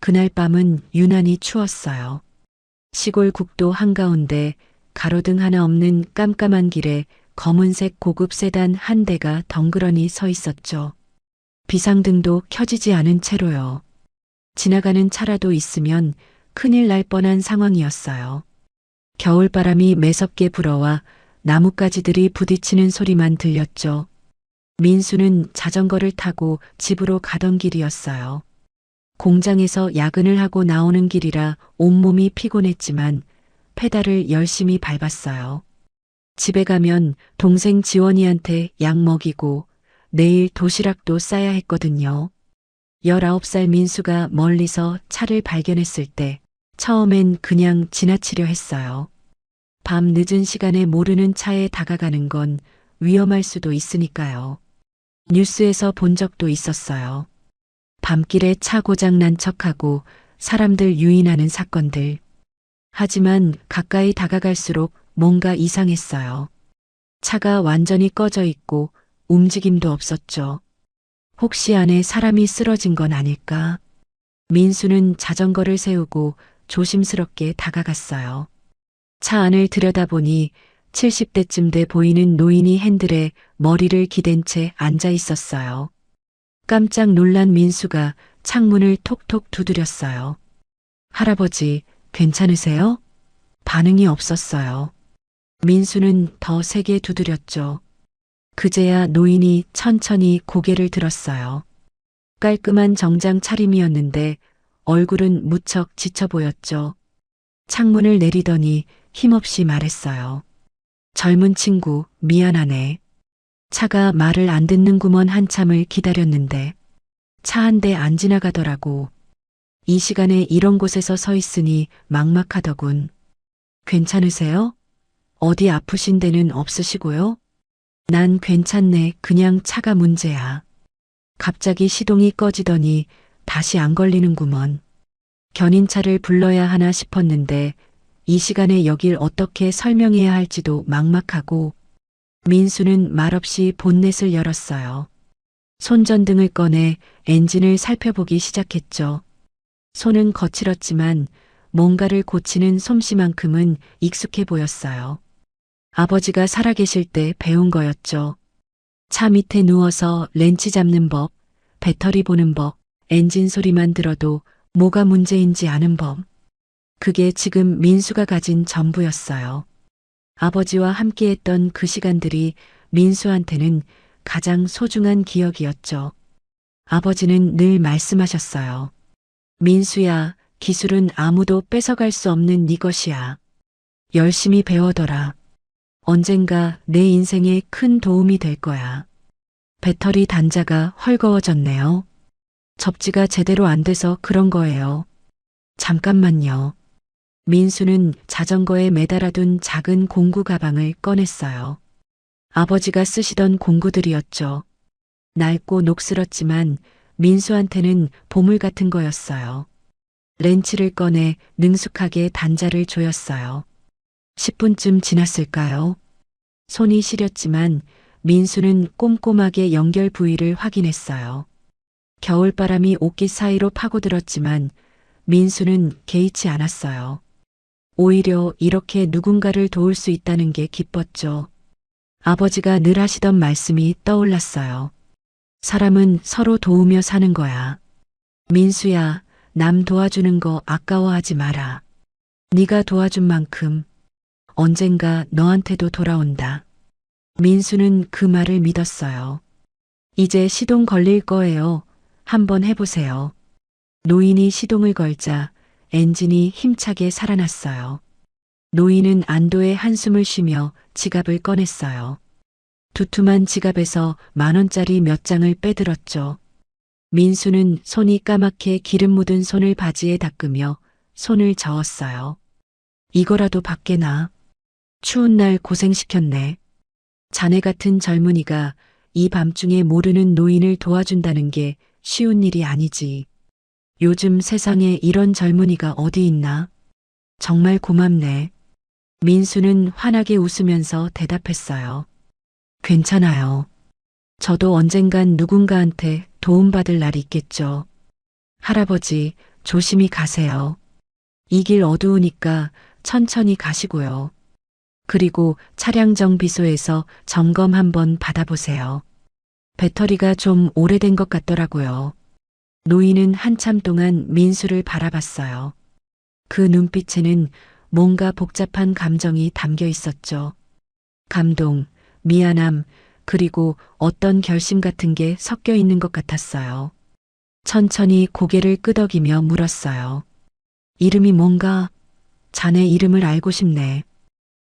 그날 밤은 유난히 추웠어요. 시골 국도 한가운데 가로등 하나 없는 깜깜한 길에 검은색 고급 세단 한 대가 덩그러니 서 있었죠. 비상등도 켜지지 않은 채로요. 지나가는 차라도 있으면 큰일 날 뻔한 상황이었어요. 겨울바람이 매섭게 불어와 나뭇가지들이 부딪히는 소리만 들렸죠. 민수는 자전거를 타고 집으로 가던 길이었어요. 공장에서 야근을 하고 나오는 길이라 온몸이 피곤했지만 페달을 열심히 밟았어요. 집에 가면 동생 지원이한테 약 먹이고 내일 도시락도 싸야 했거든요. 19살 민수가 멀리서 차를 발견했을 때 처음엔 그냥 지나치려 했어요. 밤 늦은 시간에 모르는 차에 다가가는 건 위험할 수도 있으니까요. 뉴스에서 본 적도 있었어요. 밤길에 차 고장 난 척하고 사람들 유인하는 사건들. 하지만 가까이 다가갈수록 뭔가 이상했어요. 차가 완전히 꺼져 있고 움직임도 없었죠. 혹시 안에 사람이 쓰러진 건 아닐까? 민수는 자전거를 세우고 조심스럽게 다가갔어요. 차 안을 들여다보니 70대쯤 돼 보이는 노인이 핸들에 머리를 기댄 채 앉아 있었어요. 깜짝 놀란 민수가 창문을 톡톡 두드렸어요. 할아버지, 괜찮으세요? 반응이 없었어요. 민수는 더 세게 두드렸죠. 그제야 노인이 천천히 고개를 들었어요. 깔끔한 정장 차림이었는데 얼굴은 무척 지쳐 보였죠. 창문을 내리더니 힘없이 말했어요. 젊은 친구, 미안하네. 차가 말을 안 듣는구먼. 한참을 기다렸는데 차 한 대 안 지나가더라고. 이 시간에 이런 곳에서 서 있으니 막막하더군. 괜찮으세요? 어디 아프신 데는 없으시고요? 난 괜찮네. 그냥 차가 문제야. 갑자기 시동이 꺼지더니 다시 안 걸리는구먼. 견인차를 불러야 하나 싶었는데 이 시간에 여길 어떻게 설명해야 할지도 막막하고 민수는 말없이 본넷을 열었어요. 손전등을 꺼내 엔진을 살펴보기 시작했죠. 손은 거칠었지만 뭔가를 고치는 솜씨만큼은 익숙해 보였어요. 아버지가 살아계실 때 배운 거였죠. 차 밑에 누워서 렌치 잡는 법, 배터리 보는 법, 엔진 소리만 들어도 뭐가 문제인지 아는 법. 그게 지금 민수가 가진 전부였어요. 아버지와 함께했던 그 시간들이 민수한테는 가장 소중한 기억이었죠. 아버지는 늘 말씀하셨어요. 민수야, 기술은 아무도 뺏어갈 수 없는 네 것이야. 열심히 배워둬라. 언젠가 내 인생에 큰 도움이 될 거야. 배터리 단자가 헐거워졌네요. 접지가 제대로 안 돼서 그런 거예요. 잠깐만요. 민수는 자전거에 매달아둔 작은 공구 가방을 꺼냈어요. 아버지가 쓰시던 공구들이었죠. 낡고 녹슬었지만 민수한테는 보물 같은 거였어요. 렌치를 꺼내 능숙하게 단자를 조였어요. 10분쯤 지났을까요? 손이 시렸지만 민수는 꼼꼼하게 연결 부위를 확인했어요. 겨울바람이 옷깃 사이로 파고들었지만 민수는 개의치 않았어요. 오히려 이렇게 누군가를 도울 수 있다는 게 기뻤죠. 아버지가 늘 하시던 말씀이 떠올랐어요. 사람은 서로 도우며 사는 거야. 민수야, 남 도와주는 거 아까워하지 마라. 네가 도와준 만큼 언젠가 너한테도 돌아온다. 민수는 그 말을 믿었어요. 이제 시동 걸릴 거예요. 한번 해보세요. 노인이 시동을 걸자 엔진이 힘차게 살아났어요. 노인은 안도의 한숨을 쉬며 지갑을 꺼냈어요. 두툼한 지갑에서 10,000원짜리 몇 장을 빼들었죠. 민수는 손이 까맣게 기름 묻은 손을 바지에 닦으며 손을 저었어요. 이거라도 밖에 나. 추운 날 고생시켰네. 자네 같은 젊은이가 이 밤중에 모르는 노인을 도와준다는 게 쉬운 일이 아니지. 요즘 세상에 이런 젊은이가 어디 있나? 정말 고맙네. 민수는 환하게 웃으면서 대답했어요. 괜찮아요. 저도 언젠간 누군가한테 도움받을 날이 있겠죠. 할아버지, 조심히 가세요. 이 길 어두우니까 천천히 가시고요. 그리고 차량 정비소에서 점검 한번 받아보세요. 배터리가 좀 오래된 것 같더라고요. 노인은 한참 동안 민수를 바라봤어요. 그 눈빛에는 뭔가 복잡한 감정이 담겨 있었죠. 감동, 미안함, 그리고 어떤 결심 같은 게 섞여 있는 것 같았어요. 천천히 고개를 끄덕이며 물었어요. 이름이 뭔가? 자네 이름을 알고 싶네.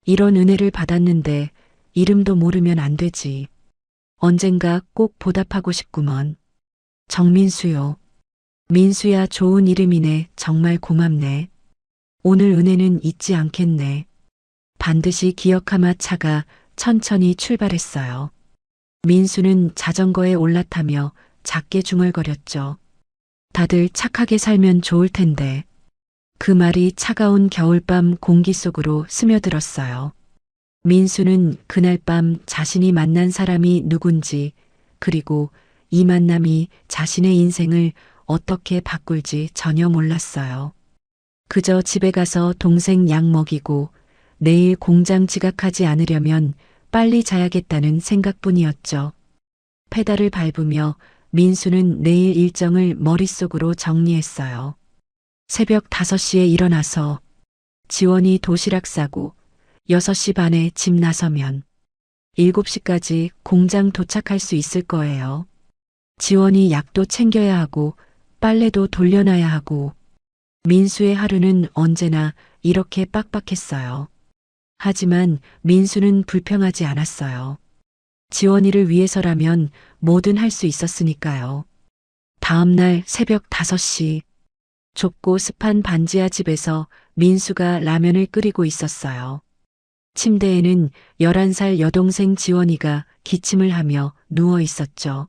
이런 은혜를 받았는데 이름도 모르면 안 되지. 언젠가 꼭 보답하고 싶구먼. 정민수요. 민수야, 좋은 이름이네. 정말 고맙네. 오늘 은혜는 잊지 않겠네. 반드시 기억하마. 차가 천천히 출발했어요. 민수는 자전거에 올라타며 작게 중얼거렸죠. 다들 착하게 살면 좋을 텐데. 그 말이 차가운 겨울밤 공기 속으로 스며들었어요. 민수는 그날 밤 자신이 만난 사람이 누군지, 그리고 이 만남이 자신의 인생을 어떻게 바꿀지 전혀 몰랐어요. 그저 집에 가서 동생 약 먹이고 내일 공장 지각하지 않으려면 빨리 자야겠다는 생각뿐이었죠. 페달을 밟으며 민수는 내일 일정을 머릿속으로 정리했어요. 새벽 5시에 일어나서 지원이 도시락 싸고 6시 반에 집 나서면 7시까지 공장 도착할 수 있을 거예요. 지원이 약도 챙겨야 하고 빨래도 돌려놔야 하고 민수의 하루는 언제나 이렇게 빡빡했어요. 하지만 민수는 불평하지 않았어요. 지원이를 위해서라면 뭐든 할 수 있었으니까요. 다음 날 새벽 5시, 좁고 습한 반지하 집에서 민수가 라면을 끓이고 있었어요. 침대에는 11살 여동생 지원이가 기침을 하며 누워 있었죠.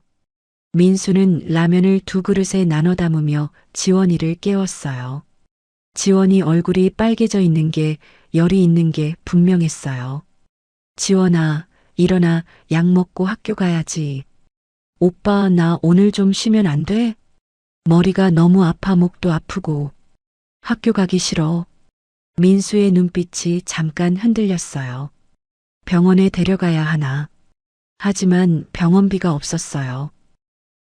민수는 라면을 2그릇에 나눠 담으며 지원이를 깨웠어요. 지원이 얼굴이 빨개져 있는 게, 열이 있는 게 분명했어요. 지원아, 일어나. 약 먹고 학교 가야지. 오빠, 나 오늘 좀 쉬면 안 돼? 머리가 너무 아파. 목도 아프고. 학교 가기 싫어. 민수의 눈빛이 잠깐 흔들렸어요. 병원에 데려가야 하나. 하지만 병원비가 없었어요.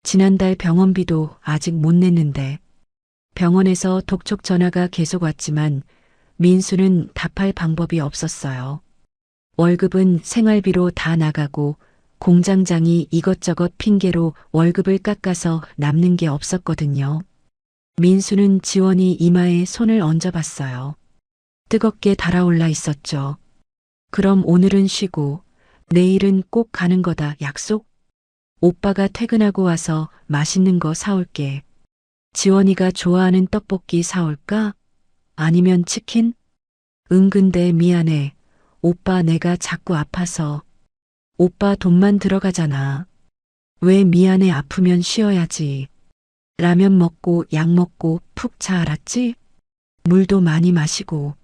지난달 병원비도 아직 못 냈는데. 병원에서 독촉 전화가 계속 왔지만 민수는 답할 방법이 없었어요. 월급은 생활비로 다 나가고 공장장이 이것저것 핑계로 월급을 깎아서 남는 게 없었거든요. 민수는 지원이 이마에 손을 얹어봤어요. 뜨겁게 달아올라 있었죠. 그럼 오늘은 쉬고 내일은 꼭 가는 거다. 약속? 오빠가 퇴근하고 와서 맛있는 거 사올게. 지원이가 좋아하는 떡볶이 사올까? 아니면 치킨? 응, 근데 미안해. 오빠, 내가 자꾸 아파서. 오빠 돈만 들어가잖아. 왜 미안해. 아프면 쉬어야지. 라면 먹고 약 먹고 푹 자. 알았지? 물도 많이 마시고.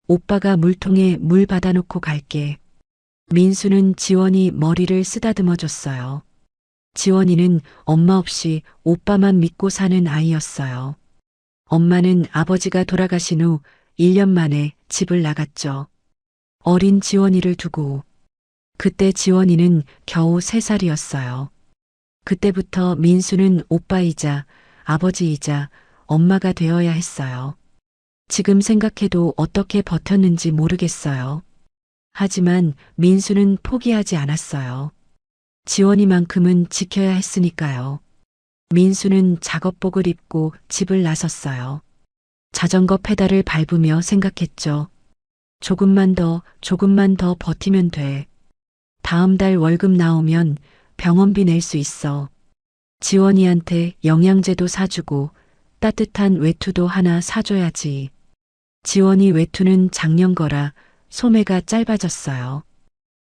오빠가 물통에 물 받아놓고 갈게. 민수는 지원이 머리를 쓰다듬어 줬어요. 지원이는 엄마 없이 오빠만 믿고 사는 아이였어요. 엄마는 아버지가 돌아가신 후 1년 만에 집을 나갔죠. 어린 지원이를 두고. 그때 지원이는 겨우 3살이었어요. 그때부터 민수는 오빠이자 아버지이자 엄마가 되어야 했어요. 지금 생각해도 어떻게 버텼는지 모르겠어요. 하지만 민수는 포기하지 않았어요. 지원이만큼은 지켜야 했으니까요. 민수는 작업복을 입고 집을 나섰어요. 자전거 페달을 밟으며 생각했죠. 조금만 더 버티면 돼. 다음 달 월급 나오면 병원비 낼 수 있어. 지원이한테 영양제도 사주고 따뜻한 외투도 하나 사줘야지. 지원이 외투는 작년 거라 소매가 짧아졌어요.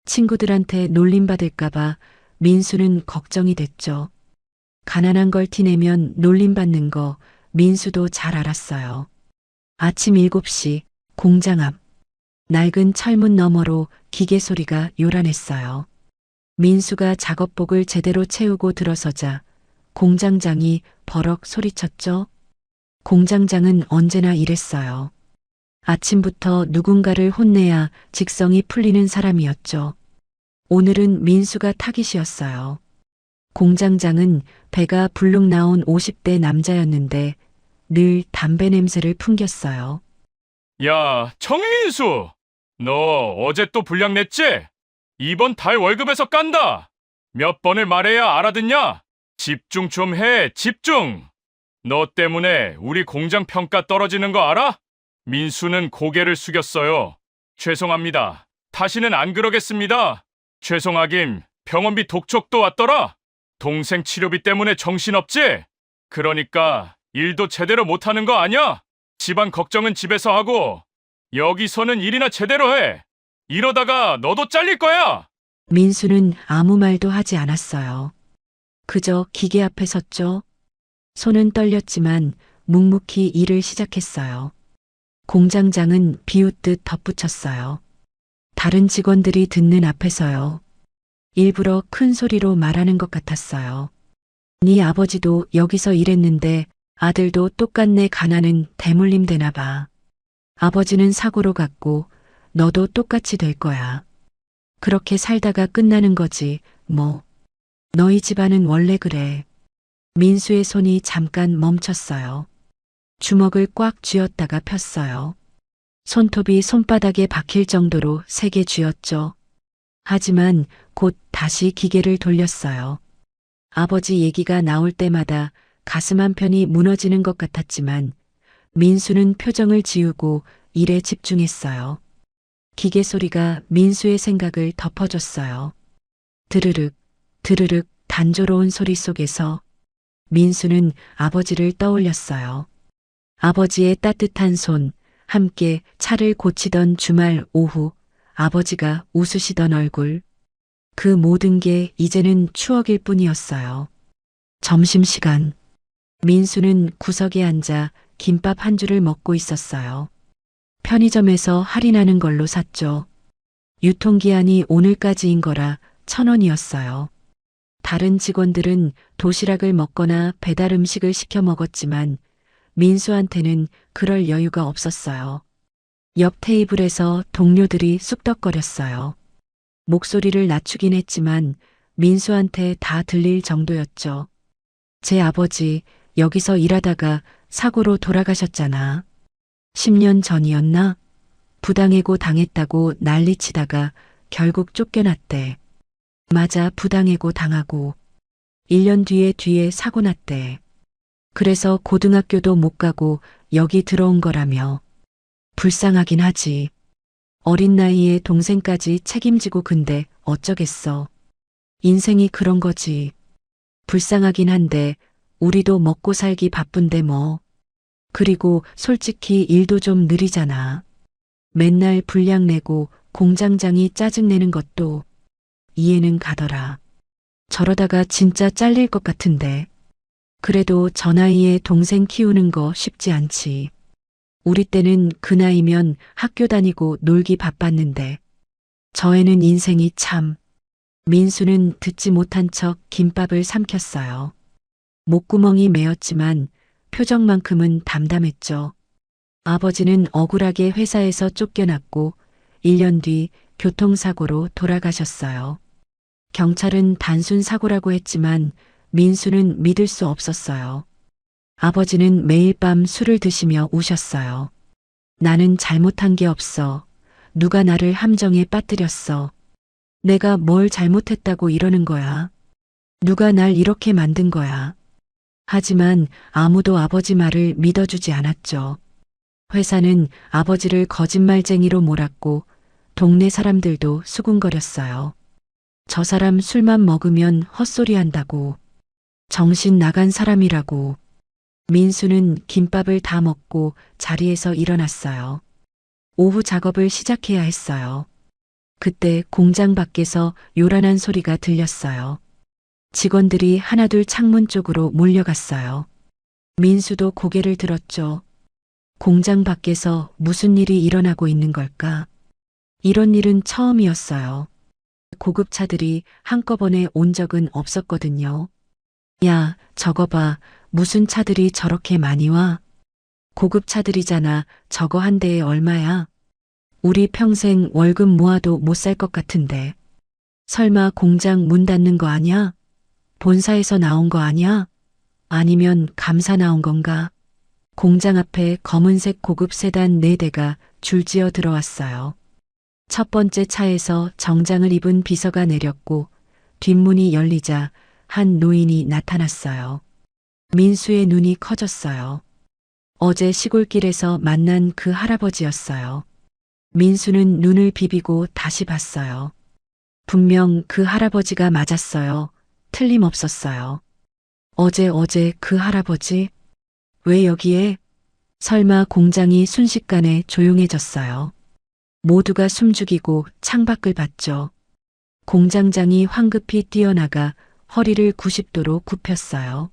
친구들한테 놀림받을까봐 민수는 걱정이 됐죠. 가난한 걸 티내면 놀림받는 거 민수도 잘 알았어요. 아침 7시 공장 앞. 낡은 철문 너머로 기계 소리가 요란했어요. 민수가 작업복을 제대로 채우고 들어서자 공장장이 버럭 소리쳤죠. 공장장은 언제나 이랬어요. 아침부터 누군가를 혼내야 직성이 풀리는 사람이었죠. 오늘은 민수가 타깃이었어요. 공장장은 배가 불룩 나온 50대 남자였는데 늘 담배 냄새를 풍겼어요. 야, 정민수! 너 어제 또 불량 냈지? 이번 달 월급에서 깐다! 몇 번을 말해야 알아듣냐? 집중 좀 해, 집중! 너 때문에 우리 공장 평가 떨어지는 거 알아? 민수는 고개를 숙였어요. 죄송합니다. 다시는 안 그러겠습니다. 죄송하김, 병원비 독촉도 왔더라. 동생 치료비 때문에 정신없지? 그러니까 일도 제대로 못하는 거 아냐? 집안 걱정은 집에서 하고 여기서는 일이나 제대로 해. 이러다가 너도 잘릴 거야. 민수는 아무 말도 하지 않았어요. 그저 기계 앞에 섰죠. 손은 떨렸지만 묵묵히 일을 시작했어요. 공장장은 비웃듯 덧붙였어요. 다른 직원들이 듣는 앞에서요. 일부러 큰 소리로 말하는 것 같았어요. 네 아버지도 여기서 일했는데 아들도 똑같네. 가난은 대물림 되나 봐. 아버지는 사고로 갔고 너도 똑같이 될 거야. 그렇게 살다가 끝나는 거지 뭐. 너희 집안은 원래 그래. 민수의 손이 잠깐 멈췄어요. 주먹을 꽉 쥐었다가 폈어요. 손톱이 손바닥에 박힐 정도로 세게 쥐었죠. 하지만 곧 다시 기계를 돌렸어요. 아버지 얘기가 나올 때마다 가슴 한편이 무너지는 것 같았지만 민수는 표정을 지우고 일에 집중했어요. 기계 소리가 민수의 생각을 덮어줬어요. 드르륵, 드르륵 단조로운 소리 속에서 민수는 아버지를 떠올렸어요. 아버지의 따뜻한 손, 함께 차를 고치던 주말 오후, 아버지가 웃으시던 얼굴. 그 모든 게 이제는 추억일 뿐이었어요. 점심시간. 민수는 구석에 앉아 김밥 한 줄을 먹고 있었어요. 편의점에서 할인하는 걸로 샀죠. 유통기한이 오늘까지인 거라 1,000원이었어요. 다른 직원들은 도시락을 먹거나 배달 음식을 시켜 먹었지만 민수한테는 그럴 여유가 없었어요. 옆 테이블에서 동료들이 쑥덕거렸어요. 목소리를 낮추긴 했지만 민수한테 다 들릴 정도였죠. 제 아버지 여기서 일하다가 사고로 돌아가셨잖아. 10년 전이었나? 부당해고 당했다고 난리치다가 결국 쫓겨났대. 맞아, 부당해고 당하고 1년 뒤에 사고 났대. 그래서 고등학교도 못 가고 여기 들어온 거라며. 불쌍하긴 하지. 어린 나이에 동생까지 책임지고 근데 어쩌겠어. 인생이 그런 거지. 불쌍하긴 한데 우리도 먹고 살기 바쁜데 뭐. 그리고 솔직히 일도 좀 느리잖아. 맨날 불량 내고 공장장이 짜증내는 것도 이해는 가더라. 저러다가 진짜 잘릴 것 같은데. 그래도 저 나이에 동생 키우는 거 쉽지 않지. 우리 때는 그 나이면 학교 다니고 놀기 바빴는데. 저 애는 인생이 참. 민수는 듣지 못한 척 김밥을 삼켰어요. 목구멍이 메었지만 표정만큼은 담담했죠. 아버지는 억울하게 회사에서 쫓겨났고 1년 뒤 교통사고로 돌아가셨어요. 경찰은 단순 사고라고 했지만 민수는 믿을 수 없었어요. 아버지는 매일 밤 술을 드시며 우셨어요. 나는 잘못한 게 없어. 누가 나를 함정에 빠뜨렸어. 내가 뭘 잘못했다고 이러는 거야. 누가 날 이렇게 만든 거야. 하지만 아무도 아버지 말을 믿어주지 않았죠. 회사는 아버지를 거짓말쟁이로 몰았고 동네 사람들도 수군거렸어요. 저 사람 술만 먹으면 헛소리 한다고. 정신 나간 사람이라고. 민수는 김밥을 다 먹고 자리에서 일어났어요. 오후 작업을 시작해야 했어요. 그때 공장 밖에서 요란한 소리가 들렸어요. 직원들이 하나둘 창문 쪽으로 몰려갔어요. 민수도 고개를 들었죠. 공장 밖에서 무슨 일이 일어나고 있는 걸까? 이런 일은 처음이었어요. 고급차들이 한꺼번에 온 적은 없었거든요. 야, 저거 봐. 무슨 차들이 저렇게 많이 와? 고급 차들이잖아. 저거 한 대에 얼마야? 우리 평생 월급 모아도 못 살 것 같은데. 설마 공장 문 닫는 거 아니야? 본사에서 나온 거 아니야? 아니면 감사 나온 건가? 공장 앞에 검은색 고급 세단 4대가 줄지어 들어왔어요. 첫 번째 차에서 정장을 입은 비서가 내렸고 뒷문이 열리자 한 노인이 나타났어요. 민수의 눈이 커졌어요. 어제 시골길에서 만난 그 할아버지였어요. 민수는 눈을 비비고 다시 봤어요. 분명 그 할아버지가 맞았어요. 틀림없었어요. 어제 그 할아버지? 왜 여기에? 설마 공장이 순식간에 조용해졌어요. 모두가 숨죽이고 창밖을 봤죠. 공장장이 황급히 뛰어나가 허리를 90도로 굽혔어요.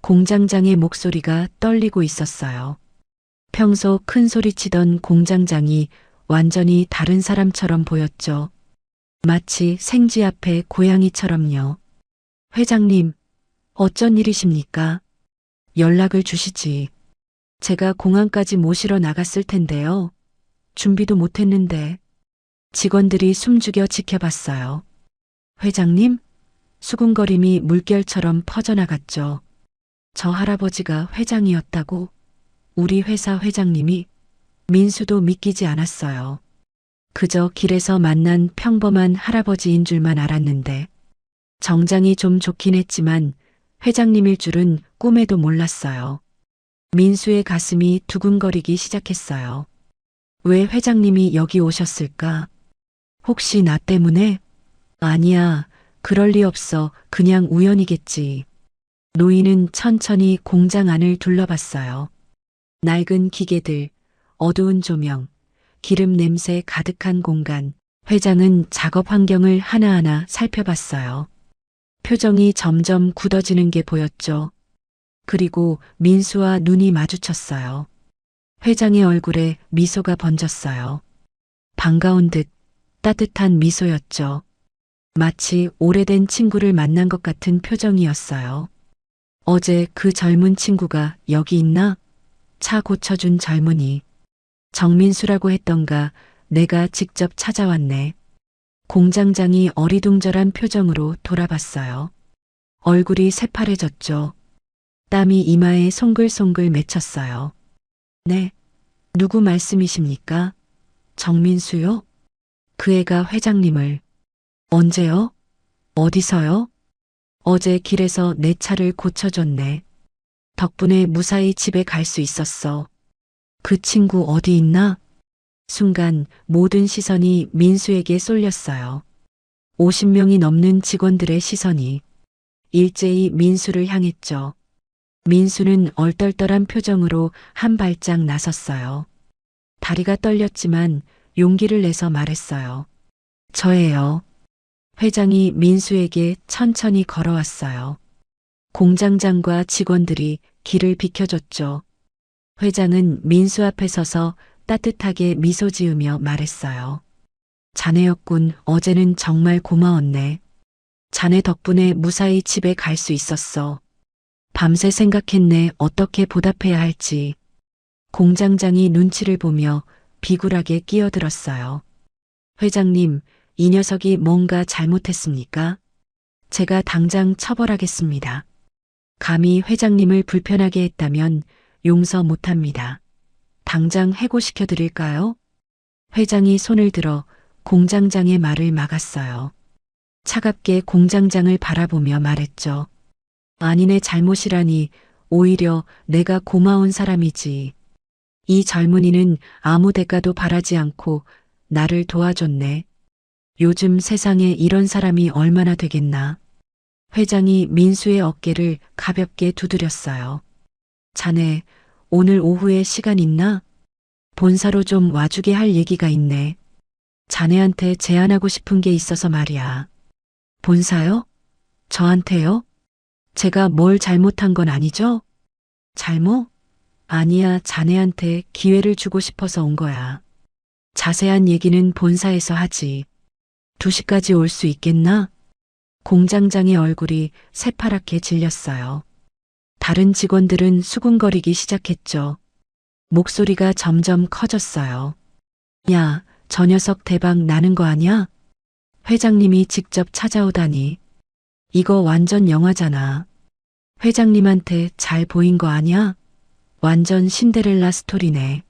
공장장의 목소리가 떨리고 있었어요. 평소 큰 소리 치던 공장장이 완전히 다른 사람처럼 보였죠. 마치 생쥐 앞에 고양이처럼요. 회장님, 어쩐 일이십니까? 연락을 주시지. 제가 공항까지 모시러 나갔을 텐데요. 준비도 못했는데. 직원들이 숨죽여 지켜봤어요. 회장님? 수군거림이 물결처럼 퍼져나갔죠. 저 할아버지가 회장이었다고? 우리 회사 회장님이? 민수도 믿기지 않았어요. 그저 길에서 만난 평범한 할아버지인 줄만 알았는데 정장이 좀 좋긴 했지만 회장님일 줄은 꿈에도 몰랐어요. 민수의 가슴이 두근거리기 시작했어요. 왜 회장님이 여기 오셨을까? 혹시 나 때문에? 아니야, 그럴 리 없어. 그냥 우연이겠지. 노인은 천천히 공장 안을 둘러봤어요. 낡은 기계들, 어두운 조명, 기름 냄새 가득한 공간. 회장은 작업 환경을 하나하나 살펴봤어요. 표정이 점점 굳어지는 게 보였죠. 그리고 민수와 눈이 마주쳤어요. 회장의 얼굴에 미소가 번졌어요. 반가운 듯 따뜻한 미소였죠. 마치 오래된 친구를 만난 것 같은 표정이었어요. 어제 그 젊은 친구가 여기 있나? 차 고쳐준 젊은이. 정민수라고 했던가. 내가 직접 찾아왔네. 공장장이 어리둥절한 표정으로 돌아봤어요. 얼굴이 새파래졌죠. 땀이 이마에 송글송글 맺혔어요. 네, 누구 말씀이십니까? 정민수요? 그 애가 회장님을. 언제요? 어디서요? 어제 길에서 내 차를 고쳐줬네. 덕분에 무사히 집에 갈 수 있었어. 그 친구 어디 있나? 순간 모든 시선이 민수에게 쏠렸어요. 50명이 넘는 직원들의 시선이 일제히 민수를 향했죠. 민수는 얼떨떨한 표정으로 한 발짝 나섰어요. 다리가 떨렸지만 용기를 내서 말했어요. 저예요. 회장이 민수에게 천천히 걸어왔어요. 공장장과 직원들이 길을 비켜줬죠. 회장은 민수 앞에 서서 따뜻하게 미소 지으며 말했어요. 자네였군. 어제는 정말 고마웠네. 자네 덕분에 무사히 집에 갈 수 있었어. 밤새 생각했네. 어떻게 보답해야 할지. 공장장이 눈치를 보며 비굴하게 끼어들었어요. 회장님, 이 녀석이 뭔가 잘못했습니까? 제가 당장 처벌하겠습니다. 감히 회장님을 불편하게 했다면 용서 못합니다. 당장 해고시켜 드릴까요? 회장이 손을 들어 공장장의 말을 막았어요. 차갑게 공장장을 바라보며 말했죠. 아니네 잘못이라니. 오히려 내가 고마운 사람이지. 이 젊은이는 아무 대가도 바라지 않고 나를 도와줬네. 요즘 세상에 이런 사람이 얼마나 되겠나. 회장이 민수의 어깨를 가볍게 두드렸어요. 자네, 오늘 오후에 시간 있나? 본사로 좀 와주게 할 얘기가 있네. 자네한테 제안하고 싶은 게 있어서 말이야. 본사요? 저한테요? 제가 뭘 잘못한 건 아니죠? 잘못? 아니야, 자네한테 기회를 주고 싶어서 온 거야. 자세한 얘기는 본사에서 하지. 2시까지 올 수 있겠나? 공장장의 얼굴이 새파랗게 질렸어요. 다른 직원들은 수군거리기 시작했죠. 목소리가 점점 커졌어요. 야, 저 녀석 대박 나는 거 아니야? 회장님이 직접 찾아오다니. 이거 완전 영화잖아. 회장님한테 잘 보인 거 아니야? 완전 신데렐라 스토리네.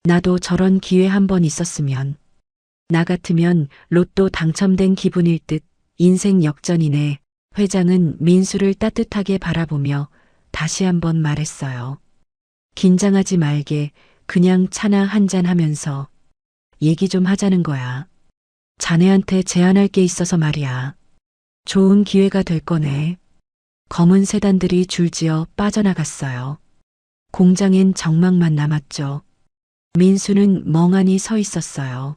나도 저런 기회 한번 있었으면. 나 같으면 로또 당첨된 기분일 듯. 인생 역전이네. 회장은 민수를 따뜻하게 바라보며 다시 한번 말했어요. 긴장하지 말게. 그냥 차나 한잔 하면서 얘기 좀 하자는 거야. 자네한테 제안할 게 있어서 말이야. 좋은 기회가 될 거네. 검은 세단들이 줄지어 빠져나갔어요. 공장엔 정막만 남았죠. 민수는 멍하니 서 있었어요.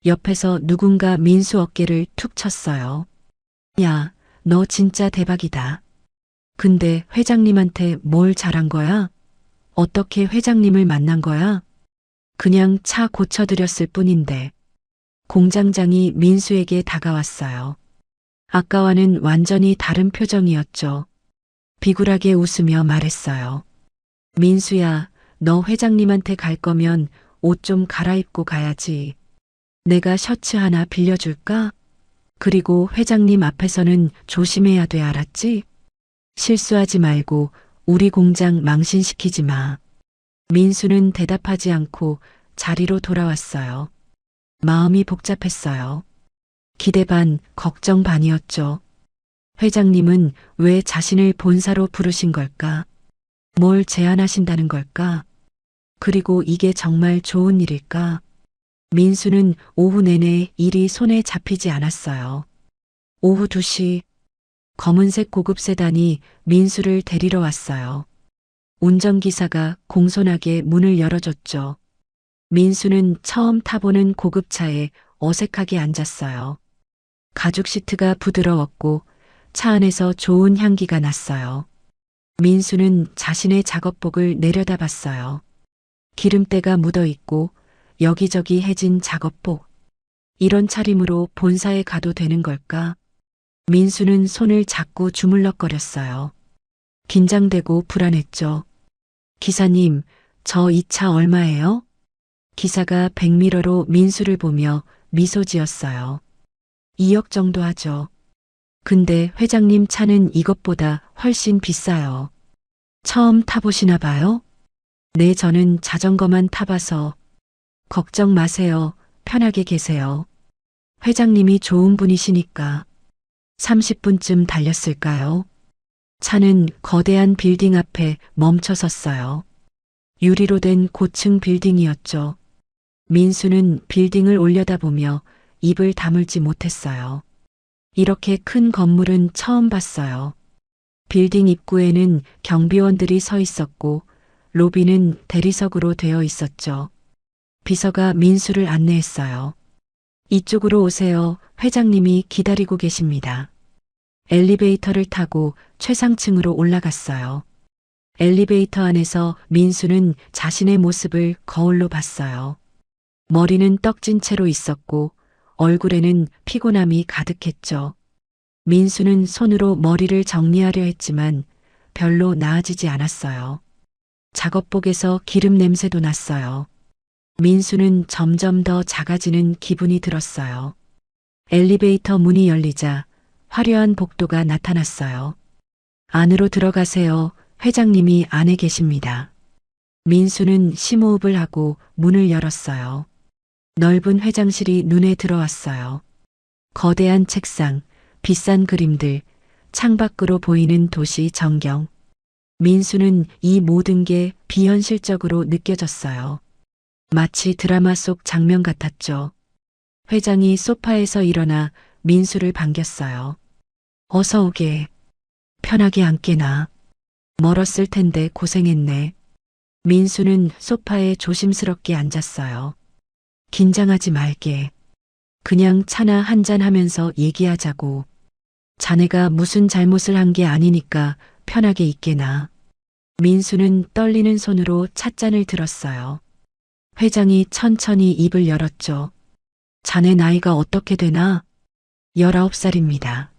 옆에서 누군가 민수 어깨를 툭 쳤어요. 야, 너 진짜 대박이다. 근데 회장님한테 뭘 잘한 거야? 어떻게 회장님을 만난 거야? 그냥 차 고쳐드렸을 뿐인데. 공장장이 민수에게 다가왔어요. 아까와는 완전히 다른 표정이었죠. 비굴하게 웃으며 말했어요. 민수야, 너 회장님한테 갈 거면 옷 좀 갈아입고 가야지. 내가 셔츠 하나 빌려줄까? 그리고 회장님 앞에서는 조심해야 돼, 알았지? 실수하지 말고 우리 공장 망신시키지 마. 민수는 대답하지 않고 자리로 돌아왔어요. 마음이 복잡했어요. 기대 반, 걱정 반이었죠. 회장님은 왜 자신을 본사로 부르신 걸까? 뭘 제안하신다는 걸까? 그리고 이게 정말 좋은 일일까? 민수는 오후 내내 일이 손에 잡히지 않았어요. 오후 2시, 검은색 고급 세단이 민수를 데리러 왔어요. 운전기사가 공손하게 문을 열어줬죠. 민수는 처음 타보는 고급차에 어색하게 앉았어요. 가죽 시트가 부드러웠고 차 안에서 좋은 향기가 났어요. 민수는 자신의 작업복을 내려다봤어요. 기름때가 묻어있고 여기저기 해진 작업복. 이런 차림으로 본사에 가도 되는 걸까? 민수는 손을 잡고 주물럭거렸어요. 긴장되고 불안했죠. 기사님, 저 이 차 얼마예요? 기사가 백미러로 민수를 보며 미소 지었어요. 2억 정도 하죠. 근데 회장님 차는 이것보다 훨씬 비싸요. 처음 타보시나 봐요? 네, 저는 자전거만 타봐서. 걱정 마세요. 편하게 계세요. 회장님이 좋은 분이시니까. 30분쯤 달렸을까요? 차는 거대한 빌딩 앞에 멈춰 섰어요. 유리로 된 고층 빌딩이었죠. 민수는 빌딩을 올려다보며 입을 다물지 못했어요. 이렇게 큰 건물은 처음 봤어요. 빌딩 입구에는 경비원들이 서 있었고 로비는 대리석으로 되어 있었죠. 비서가 민수를 안내했어요. 이쪽으로 오세요. 회장님이 기다리고 계십니다. 엘리베이터를 타고 최상층으로 올라갔어요. 엘리베이터 안에서 민수는 자신의 모습을 거울로 봤어요. 머리는 떡진 채로 있었고 얼굴에는 피곤함이 가득했죠. 민수는 손으로 머리를 정리하려 했지만 별로 나아지지 않았어요. 작업복에서 기름 냄새도 났어요. 민수는 점점 더 작아지는 기분이 들었어요. 엘리베이터 문이 열리자 화려한 복도가 나타났어요. 안으로 들어가세요. 회장님이 안에 계십니다. 민수는 심호흡을 하고 문을 열었어요. 넓은 회장실이 눈에 들어왔어요. 거대한 책상, 비싼 그림들, 창밖으로 보이는 도시 전경. 민수는 이 모든 게 비현실적으로 느껴졌어요. 마치 드라마 속 장면 같았죠. 회장이 소파에서 일어나 민수를 반겼어요. 어서 오게. 편하게 앉게나. 멀었을 텐데 고생했네. 민수는 소파에 조심스럽게 앉았어요. 긴장하지 말게. 그냥 차나 한잔 하면서 얘기하자고. 자네가 무슨 잘못을 한 게 아니니까 편하게 있게나. 민수는 떨리는 손으로 찻잔을 들었어요. 회장이 천천히 입을 열었죠. 자네 나이가 어떻게 되나? 19살입니다.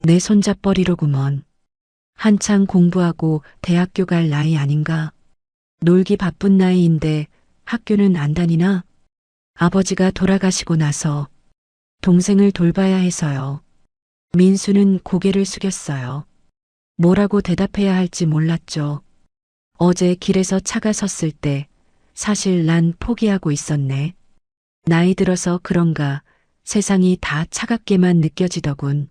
내 손잡벌이로구먼. 한창 공부하고 대학교 갈 나이 아닌가? 놀기 바쁜 나이인데 학교는 안 다니나? 아버지가 돌아가시고 나서 동생을 돌봐야 해서요. 민수는 고개를 숙였어요. 뭐라고 대답해야 할지 몰랐죠. 어제 길에서 차가 섰을 때 사실 난 포기하고 있었네. 나이 들어서 그런가 세상이 다 차갑게만 느껴지더군.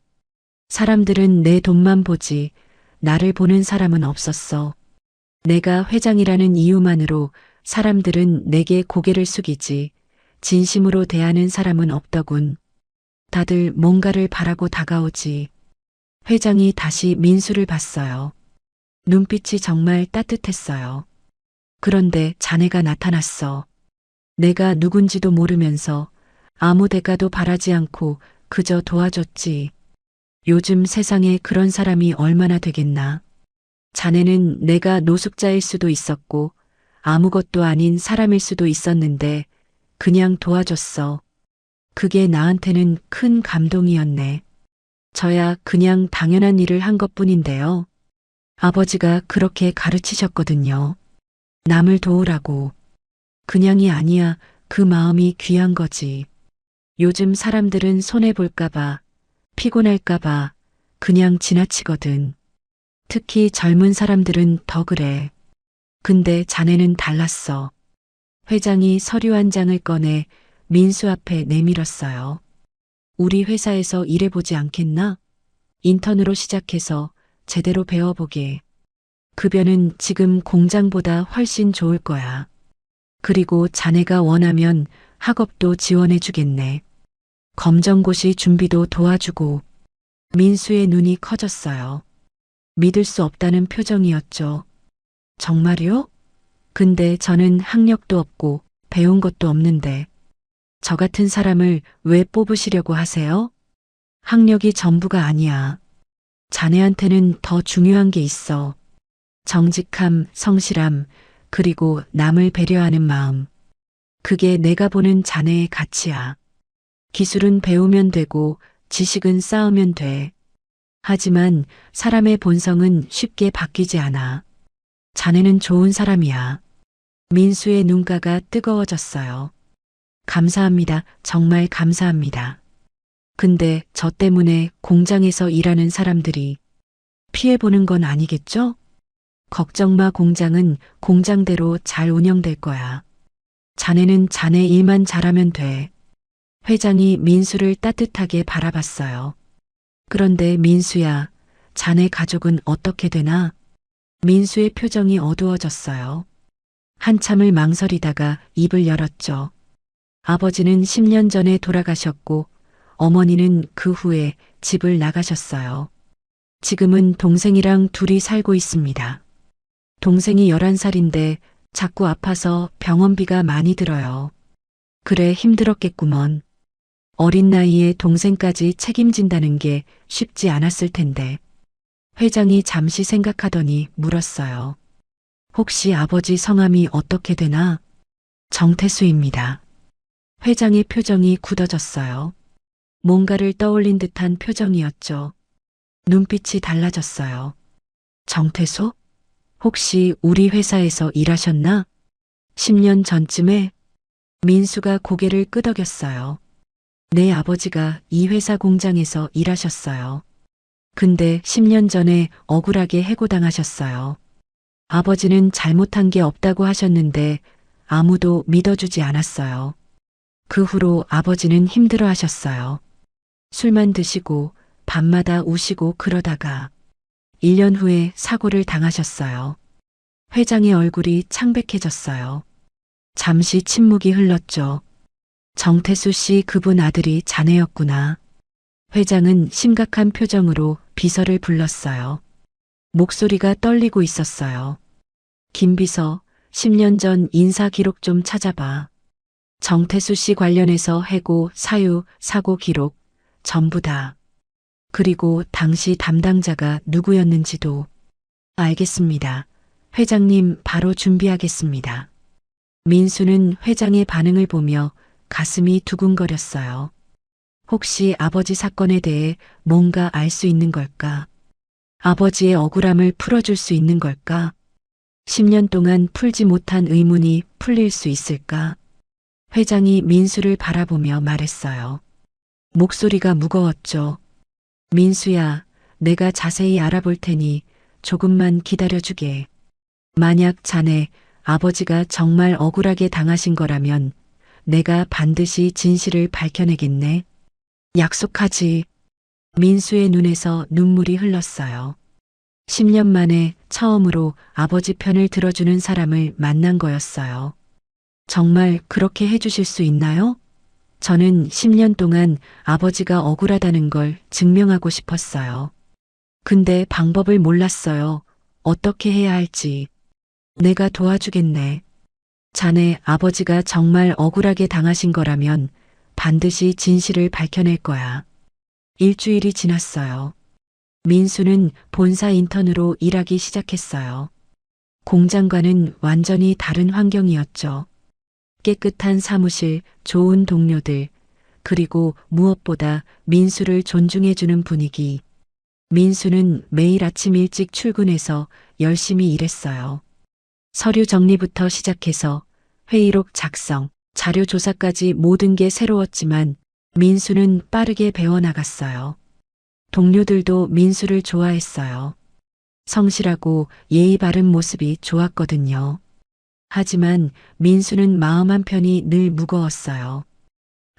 사람들은 내 돈만 보지 나를 보는 사람은 없었어. 내가 회장이라는 이유만으로 사람들은 내게 고개를 숙이지 진심으로 대하는 사람은 없더군. 다들 뭔가를 바라고 다가오지. 회장이 다시 민수를 봤어요. 눈빛이 정말 따뜻했어요. 그런데 자네가 나타났어. 내가 누군지도 모르면서 아무 대가도 바라지 않고 그저 도와줬지. 요즘 세상에 그런 사람이 얼마나 되겠나. 자네는 내가 노숙자일 수도 있었고 아무것도 아닌 사람일 수도 있었는데 그냥 도와줬어. 그게 나한테는 큰 감동이었네. 저야 그냥 당연한 일을 한 것뿐인데요. 아버지가 그렇게 가르치셨거든요. 남을 도우라고. 그냥이 아니야. 그 마음이 귀한 거지. 요즘 사람들은 손해볼까봐, 피곤할까봐 그냥 지나치거든. 특히 젊은 사람들은 더 그래. 근데 자네는 달랐어. 회장이 서류 한 장을 꺼내 민수 앞에 내밀었어요. 우리 회사에서 일해보지 않겠나? 인턴으로 시작해서 제대로 배워보게. 급여는 지금 공장보다 훨씬 좋을 거야. 그리고 자네가 원하면 학업도 지원해주겠네. 검정고시 준비도 도와주고. 민수의 눈이 커졌어요. 믿을 수 없다는 표정이었죠. 정말요? 근데 저는 학력도 없고 배운 것도 없는데 저 같은 사람을 왜 뽑으시려고 하세요? 학력이 전부가 아니야. 자네한테는 더 중요한 게 있어. 정직함, 성실함, 그리고 남을 배려하는 마음. 그게 내가 보는 자네의 가치야. 기술은 배우면 되고 지식은 쌓으면 돼. 하지만 사람의 본성은 쉽게 바뀌지 않아. 자네는 좋은 사람이야. 민수의 눈가가 뜨거워졌어요. 감사합니다. 정말 감사합니다. 근데 저 때문에 공장에서 일하는 사람들이 피해보는 건 아니겠죠? 걱정 마. 공장은 공장대로 잘 운영될 거야. 자네는 자네 일만 잘하면 돼. 회장이 민수를 따뜻하게 바라봤어요. 그런데 민수야, 자네 가족은 어떻게 되나? 민수의 표정이 어두워졌어요. 한참을 망설이다가 입을 열었죠. 아버지는 10년 전에 돌아가셨고 어머니는 그 후에 집을 나가셨어요. 지금은 동생이랑 둘이 살고 있습니다. 동생이 11살인데 자꾸 아파서 병원비가 많이 들어요. 그래 힘들었겠구먼. 어린 나이에 동생까지 책임진다는 게 쉽지 않았을 텐데. 회장이 잠시 생각하더니 물었어요. 혹시 아버지 성함이 어떻게 되나? 정태수입니다. 회장의 표정이 굳어졌어요. 뭔가를 떠올린 듯한 표정이었죠. 눈빛이 달라졌어요. 정태수? 혹시 우리 회사에서 일하셨나? 10년 전쯤에? 민수가 고개를 끄덕였어요. 내 아버지가 이 회사 공장에서 일하셨어요. 근데 10년 전에 억울하게 해고당하셨어요. 아버지는 잘못한 게 없다고 하셨는데 아무도 믿어주지 않았어요. 그 후로 아버지는 힘들어 하셨어요. 술만 드시고 밤마다 우시고 그러다가 1년 후에 사고를 당하셨어요. 회장의 얼굴이 창백해졌어요. 잠시 침묵이 흘렀죠. 정태수 씨 그분 아들이 자네였구나. 회장은 심각한 표정으로 비서를 불렀어요. 목소리가 떨리고 있었어요. 김 비서, 10년 전 인사 기록 좀 찾아봐. 정태수 씨 관련해서 해고, 사유, 사고 기록, 전부 다. 그리고 당시 담당자가 누구였는지도. 알겠습니다. 회장님 바로 준비하겠습니다. 민수는 회장의 반응을 보며 가슴이 두근거렸어요. 혹시 아버지 사건에 대해 뭔가 알 수 있는 걸까? 아버지의 억울함을 풀어줄 수 있는 걸까? 10년 동안 풀지 못한 의문이 풀릴 수 있을까? 회장이 민수를 바라보며 말했어요. 목소리가 무거웠죠. 민수야, 내가 자세히 알아볼 테니 조금만 기다려주게. 만약 자네 아버지가 정말 억울하게 당하신 거라면 내가 반드시 진실을 밝혀내겠네. 약속하지. 민수의 눈에서 눈물이 흘렀어요. 10년 만에 처음으로 아버지 편을 들어주는 사람을 만난 거였어요. 정말 그렇게 해주실 수 있나요? 저는 10년 동안 아버지가 억울하다는 걸 증명하고 싶었어요. 근데 방법을 몰랐어요. 어떻게 해야 할지. 내가 도와주겠네. 자네 아버지가 정말 억울하게 당하신 거라면 반드시 진실을 밝혀낼 거야. 일주일이 지났어요. 민수는 본사 인턴으로 일하기 시작했어요. 공장과는 완전히 다른 환경이었죠. 깨끗한 사무실, 좋은 동료들, 그리고 무엇보다 민수를 존중해주는 분위기. 민수는 매일 아침 일찍 출근해서 열심히 일했어요. 서류 정리부터 시작해서 회의록 작성, 자료 조사까지 모든 게 새로웠지만 민수는 빠르게 배워나갔어요. 동료들도 민수를 좋아했어요. 성실하고 예의 바른 모습이 좋았거든요. 하지만 민수는 마음 한편이 늘 무거웠어요.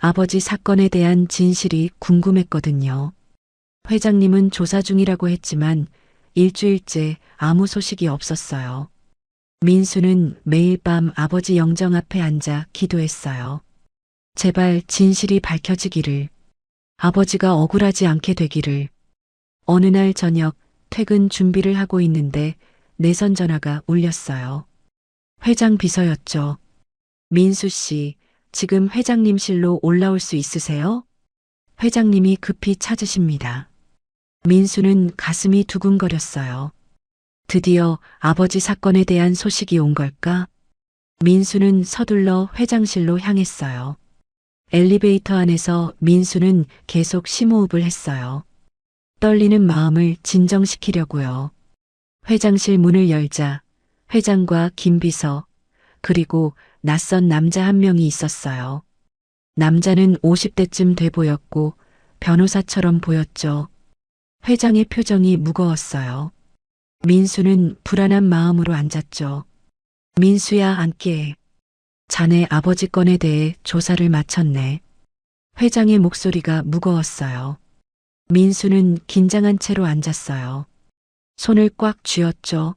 아버지 사건에 대한 진실이 궁금했거든요. 회장님은 조사 중이라고 했지만 일주일째 아무 소식이 없었어요. 민수는 매일 밤 아버지 영정 앞에 앉아 기도했어요. 제발 진실이 밝혀지기를. 아버지가 억울하지 않게 되기를. 어느 날 저녁 퇴근 준비를 하고 있는데 내선 전화가 울렸어요. 회장 비서였죠. 민수 씨, 지금 회장님실로 올라올 수 있으세요? 회장님이 급히 찾으십니다. 민수는 가슴이 두근거렸어요. 드디어 아버지 사건에 대한 소식이 온 걸까? 민수는 서둘러 회장실로 향했어요. 엘리베이터 안에서 민수는 계속 심호흡을 했어요. 떨리는 마음을 진정시키려고요. 회장실 문을 열자 회장과 김 비서, 그리고 낯선 남자 한 명이 있었어요. 남자는 50대쯤 돼 보였고 변호사처럼 보였죠. 회장의 표정이 무거웠어요. 민수는 불안한 마음으로 앉았죠. 민수야, 앉게. 자네 아버지 건에 대해 조사를 마쳤네. 회장의 목소리가 무거웠어요. 민수는 긴장한 채로 앉았어요. 손을 꽉 쥐었죠.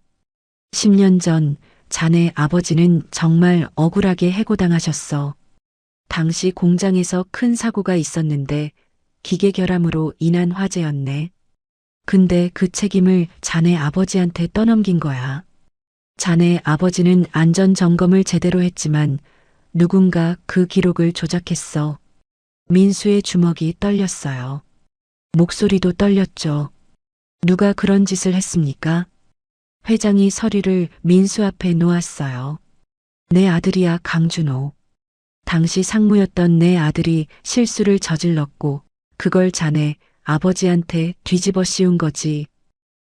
10년 전 자네 아버지는 정말 억울하게 해고당하셨어. 당시 공장에서 큰 사고가 있었는데 기계 결함으로 인한 화재였네. 근데 그 책임을 자네 아버지한테 떠넘긴 거야. 자네 아버지는 안전 점검을 제대로 했지만 누군가 그 기록을 조작했어. 민수의 주먹이 떨렸어요. 목소리도 떨렸죠. 누가 그런 짓을 했습니까? 회장이 서류를 민수 앞에 놓았어요. 내 아들이야, 강준호. 당시 상무였던 내 아들이 실수를 저질렀고 그걸 자네 아버지한테 뒤집어 씌운 거지.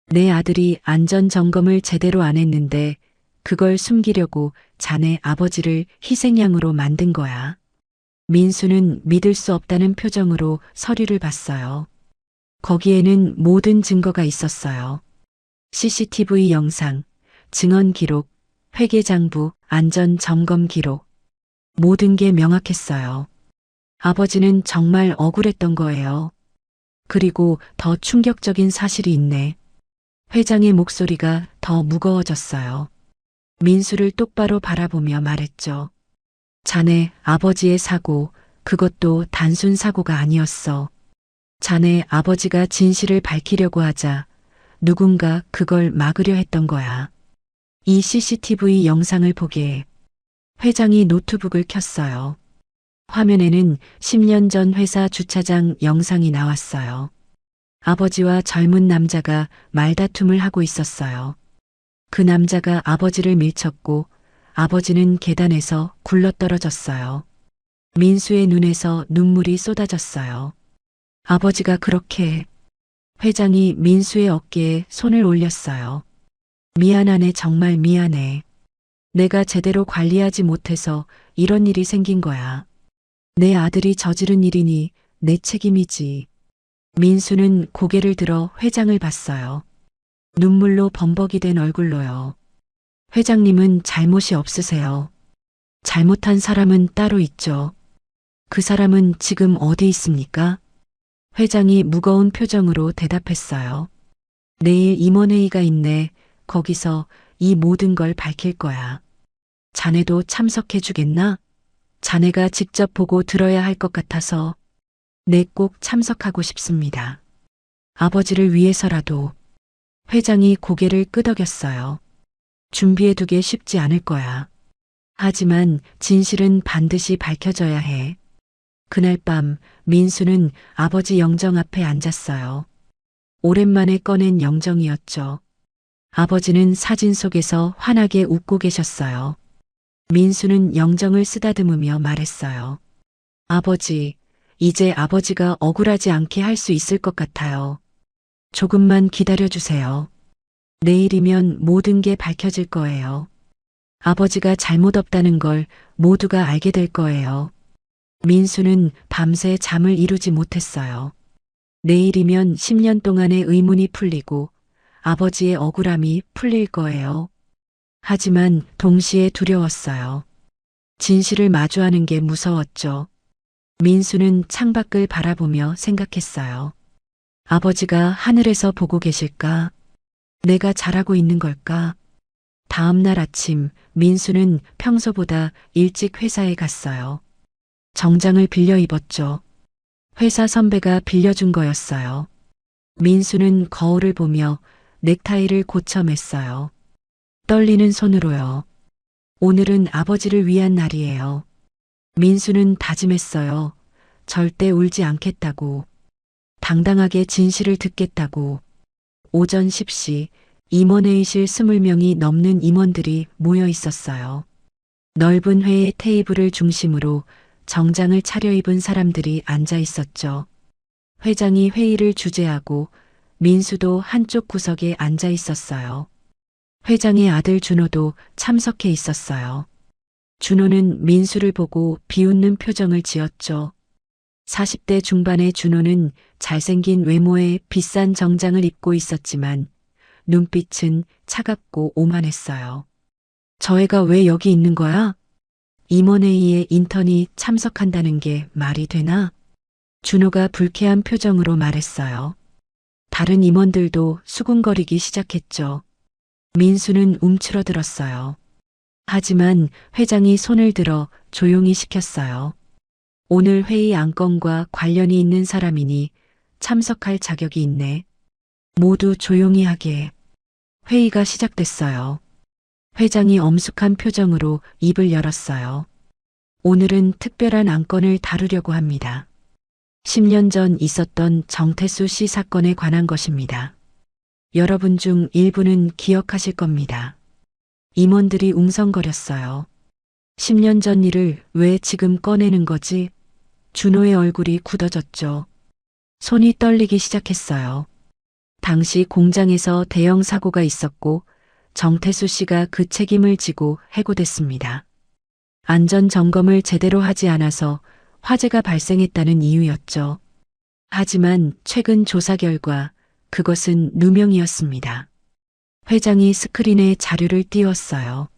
내 아들이 안전점검을 제대로 안 했는데 그걸 숨기려고 자네 아버지를 희생양으로 만든 거야. 민수는 믿을 수 없다는 표정으로 서류를 봤어요. 거기에는 모든 증거가 있었어요. CCTV 영상, 증언 기록, 회계장부, 안전 점검 기록. 모든 게 명확했어요. 아버지는 정말 억울했던 거예요. 그리고 더 충격적인 사실이 있네. 회장의 목소리가 더 무거워졌어요. 민수를 똑바로 바라보며 말했죠. 자네 아버지의 사고, 그것도 단순 사고가 아니었어. 자네 아버지가 진실을 밝히려고 하자 누군가 그걸 막으려 했던 거야. 이 CCTV 영상을 보게. 회장이 노트북을 켰어요. 화면에는 10년 전 회사 주차장 영상이 나왔어요. 아버지와 젊은 남자가 말다툼을 하고 있었어요. 그 남자가 아버지를 밀쳤고 아버지는 계단에서 굴러떨어졌어요. 민수의 눈에서 눈물이 쏟아졌어요. 아버지가 그렇게. 회장이 민수의 어깨에 손을 올렸어요. 미안하네, 정말 미안해. 내가 제대로 관리하지 못해서 이런 일이 생긴 거야. 내 아들이 저지른 일이니 내 책임이지. 민수는 고개를 들어 회장을 봤어요. 눈물로 범벅이 된 얼굴로요. 회장님은 잘못이 없으세요. 잘못한 사람은 따로 있죠. 그 사람은 지금 어디 있습니까? 회장이 무거운 표정으로 대답했어요. 내일 임원회의가 있네. 거기서 이 모든 걸 밝힐 거야. 자네도 참석해 주겠나? 자네가 직접 보고 들어야 할 것 같아서. 네, 꼭 참석하고 싶습니다. 아버지를 위해서라도. 회장이 고개를 끄덕였어요. 준비해두기 쉽지 않을 거야. 하지만 진실은 반드시 밝혀져야 해. 그날 밤 민수는 아버지 영정 앞에 앉았어요. 오랜만에 꺼낸 영정이었죠. 아버지는 사진 속에서 환하게 웃고 계셨어요. 민수는 영정을 쓰다듬으며 말했어요. 아버지, 이제 아버지가 억울하지 않게 할 수 있을 것 같아요. 조금만 기다려주세요. 내일이면 모든 게 밝혀질 거예요. 아버지가 잘못 없다는 걸 모두가 알게 될 거예요. 민수는 밤새 잠을 이루지 못했어요. 내일이면 10년 동안의 의문이 풀리고 아버지의 억울함이 풀릴 거예요. 하지만 동시에 두려웠어요. 진실을 마주하는 게 무서웠죠. 민수는 창밖을 바라보며 생각했어요. 아버지가 하늘에서 보고 계실까? 내가 잘하고 있는 걸까? 다음 날 아침 민수는 평소보다 일찍 회사에 갔어요. 정장을 빌려 입었죠. 회사 선배가 빌려준 거였어요. 민수는 거울을 보며 넥타이를 고쳐 맸어요. 떨리는 손으로요. 오늘은 아버지를 위한 날이에요. 민수는 다짐했어요. 절대 울지 않겠다고. 당당하게 진실을 듣겠다고. 오전 10시 임원회의실 20명이 넘는 임원들이 모여 있었어요. 넓은 회의 테이블을 중심으로 정장을 차려입은 사람들이 앉아 있었죠. 회장이 회의를 주재하고 민수도 한쪽 구석에 앉아 있었어요. 회장의 아들 준호도 참석해 있었어요. 준호는 민수를 보고 비웃는 표정을 지었죠. 40대 중반의 준호는 잘생긴 외모에 비싼 정장을 입고 있었지만 눈빛은 차갑고 오만했어요. 저 애가 왜 여기 있는 거야? 임원회의에 인턴이 참석한다는 게 말이 되나? 준호가 불쾌한 표정으로 말했어요. 다른 임원들도 수군거리기 시작했죠. 민수는 움츠러들었어요. 하지만 회장이 손을 들어 조용히 시켰어요. 오늘 회의 안건과 관련이 있는 사람이니 참석할 자격이 있네. 모두 조용히 하게. 회의가 시작됐어요. 회장이 엄숙한 표정으로 입을 열었어요. 오늘은 특별한 안건을 다루려고 합니다. 10년 전 있었던 정태수 씨 사건에 관한 것입니다. 여러분 중 일부는 기억하실 겁니다. 임원들이 웅성거렸어요. 10년 전 일을 왜 지금 꺼내는 거지? 준호의 얼굴이 굳어졌죠. 손이 떨리기 시작했어요. 당시 공장에서 대형 사고가 있었고 정태수 씨가 그 책임을 지고 해고됐습니다. 안전 점검을 제대로 하지 않아서 화재가 발생했다는 이유였죠. 하지만 최근 조사 결과 그것은 누명이었습니다. 회장이 스크린에 자료를 띄웠어요.